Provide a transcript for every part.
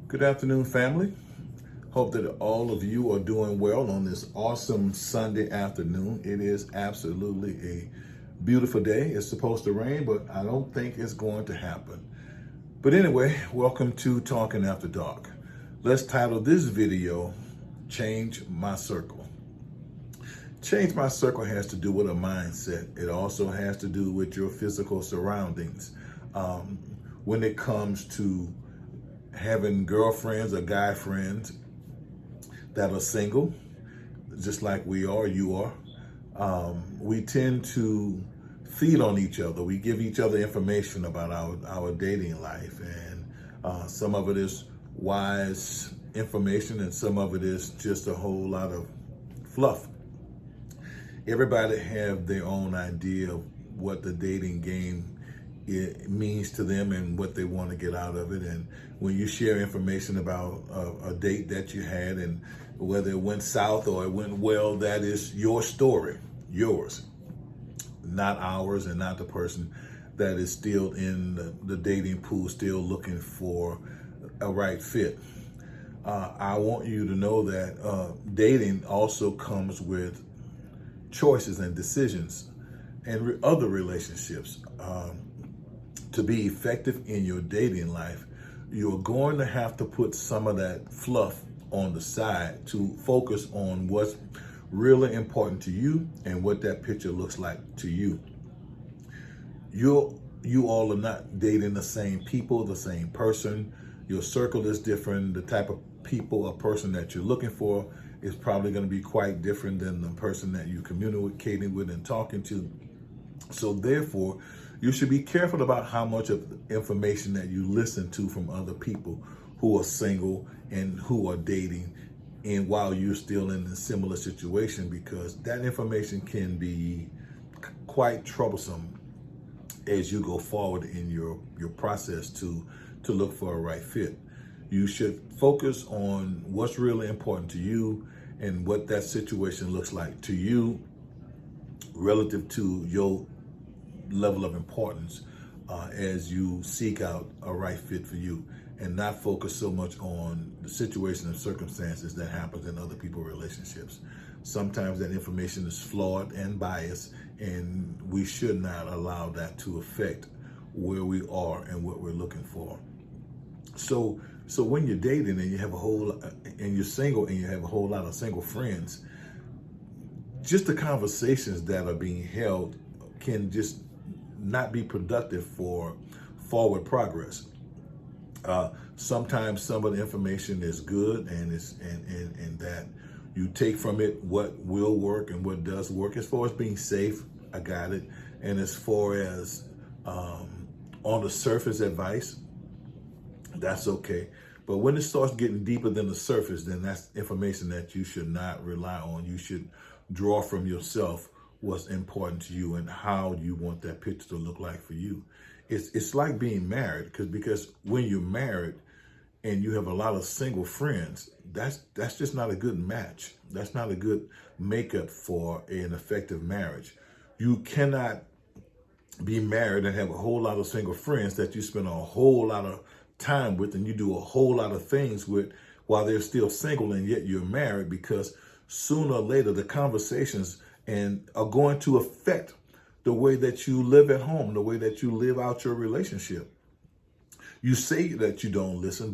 Good afternoon, family. Hope that all of you are doing well on this awesome Sunday afternoon. It is absolutely a beautiful day. It's supposed to rain, but I don't think it's going to happen. But anyway, welcome to Talking After Dark. Let's title this video, Change My Circle. Change my circle has to do with a mindset. It also has to do with your physical surroundings. When it comes to having girlfriends or guy friends that are single, just like you are, we tend to feed on each other. We give each other information about our dating life, and some of it is wise information, and some of it is just a whole lot of fluff. Everybody have their own idea of what the dating game it means to them and what they want to get out of it. And when you share information about a date that you had and whether it went south or it went well, that is your story, yours, not ours, and not the person that is still in the dating pool, still looking for a right fit. I want you to know that dating also comes with choices and decisions and other relationships. To be effective in your dating life, you're going to have to put some of that fluff on the side to focus on what's really important to you and what that picture looks like to you. You all are not dating the same people, the same person. Your circle is different. The type of people or person that you're looking for is probably going to be quite different than the person that you're communicating with and talking to. So therefore, you should be careful about how much of the information that you listen to from other people who are single and who are dating, and while you're still in a similar situation, because that information can be quite troublesome as you go forward in your process to look for a right fit. You should focus on what's really important to you and what that situation looks like to you relative to your level of importance as you seek out a right fit for you, and not focus so much on the situation and circumstances that happens in other people's relationships. Sometimes that information is flawed and biased, and we should not allow that to affect where we are and what we're looking for. So when you're dating and you're single and you have a whole lot of single friends, just the conversations that are being held can just not be productive for forward progress. Sometimes some of the information is good and that you take from it what will work and what does work. As far as being safe, I got it. And as far as on the surface advice, that's okay. But when it starts getting deeper than the surface, then that's information that you should not rely on. You should draw from yourself what's important to you and how you want that picture to look like for you. It's like being married, because when you're married and you have a lot of single friends, that's just not a good match. That's not a good makeup for an effective marriage. You cannot be married and have a whole lot of single friends that you spend a whole lot of time with and you do a whole lot of things with while they're still single, and yet you're married, because sooner or later the conversations and are going to affect the way that you live at home, the way that you live out your relationship. You say that you don't listen,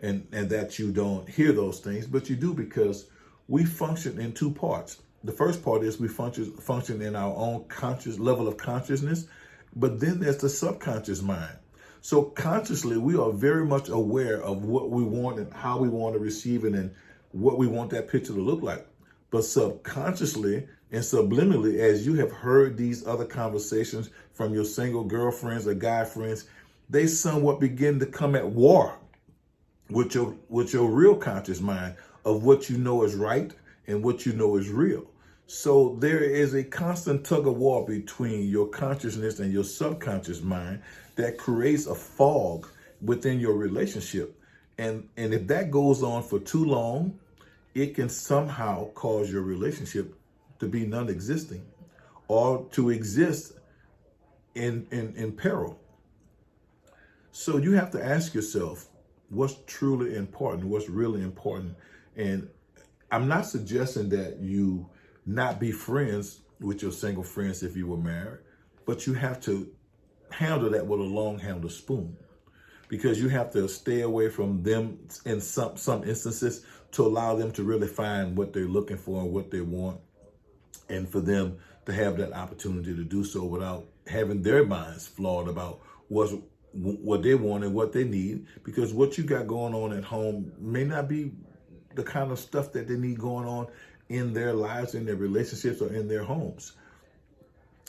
and that you don't hear those things, but you do, because we function in two parts. The first part is we function in our own conscious level of consciousness, but then there's the subconscious mind. So consciously, we are very much aware of what we want and how we want to receive it and what we want that picture to look like. But subconsciously and subliminally, as you have heard these other conversations from your single girlfriends or guy friends, they somewhat begin to come at war with your real conscious mind of what you know is right and what you know is real. So there is a constant tug of war between your consciousness and your subconscious mind that creates a fog within your relationship. And if that goes on for too long, it can somehow cause your relationship to be non-existing or to exist in peril. So you have to ask yourself, what's truly important, what's really important. And I'm not suggesting that you not be friends with your single friends if you were married, but you have to handle that with a long handled spoon, because you have to stay away from them in some instances to allow them to really find what they're looking for and what they want, and for them to have that opportunity to do so without having their minds flawed about what they want and what they need, because what you got going on at home may not be the kind of stuff that they need going on in their lives, in their relationships, or in their homes.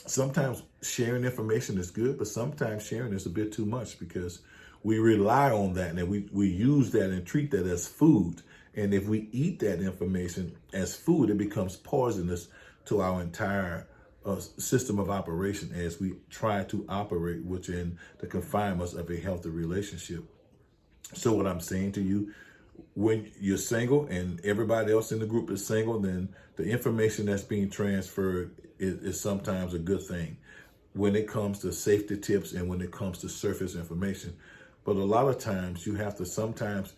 Sometimes sharing information is good, but sometimes sharing is a bit too much, because we rely on that and we use that and treat that as food. And if we eat that information as food, it becomes poisonous to our entire system of operation as we try to operate within the confinements of a healthy relationship. So what I'm saying to you, when you're single and everybody else in the group is single, then the information that's being transferred is sometimes a good thing when it comes to safety tips and when it comes to surface information. But a lot of times you have to sometimes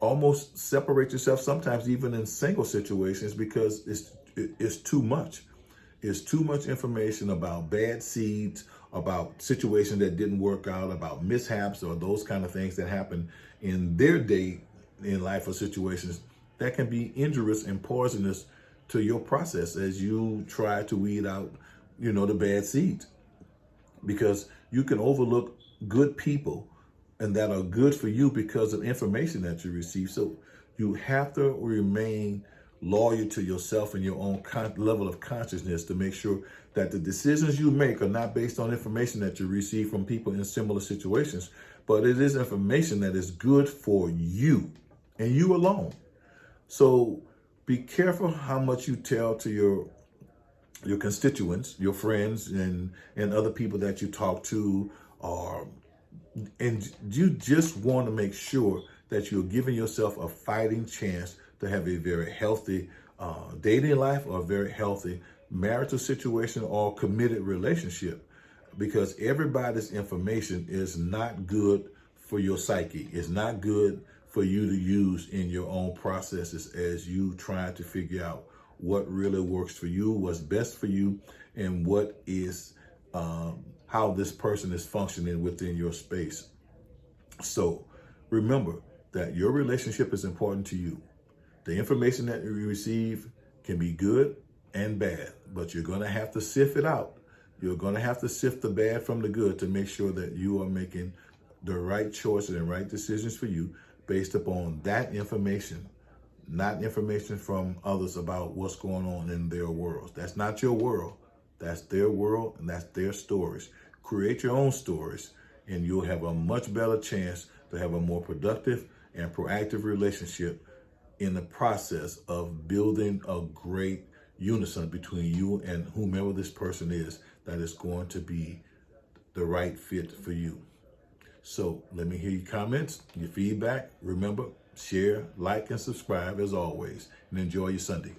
almost separate yourself, sometimes even in single situations, because it's too much. It's too much information about bad seeds, about situations that didn't work out, about mishaps or those kind of things that happen in their day in life, or situations that can be injurious and poisonous to your process as you try to weed out, the bad seeds. Because you can overlook good people and that are good for you because of information that you receive. So you have to remain loyal to yourself and your own level of consciousness to make sure that the decisions you make are not based on information that you receive from people in similar situations, but it is information that is good for you and you alone. So be careful how much you tell to your constituents, your friends, and other people that you talk to, and you just want to make sure that you're giving yourself a fighting chance to have a very healthy dating life, or a very healthy marital situation, or committed relationship, because everybody's information is not good for your psyche. It's not good for you to use in your own processes as you try to figure out what really works for you, what's best for you, and what is how this person is functioning within your space. So remember that your relationship is important to you. The information that you receive can be good and bad, but you're going to have to sift it out. You're going to have to sift the bad from the good to make sure that you are making the right choices and right decisions for you based upon that information, not information from others about what's going on in their worlds. That's not your world. That's their world, and that's their stories. Create your own stories, and you'll have a much better chance to have a more productive and proactive relationship in the process of building a great unison between you and whomever this person is that is going to be the right fit for you. So let me hear your comments, your feedback. Remember, share, like, and subscribe as always, and enjoy your Sunday.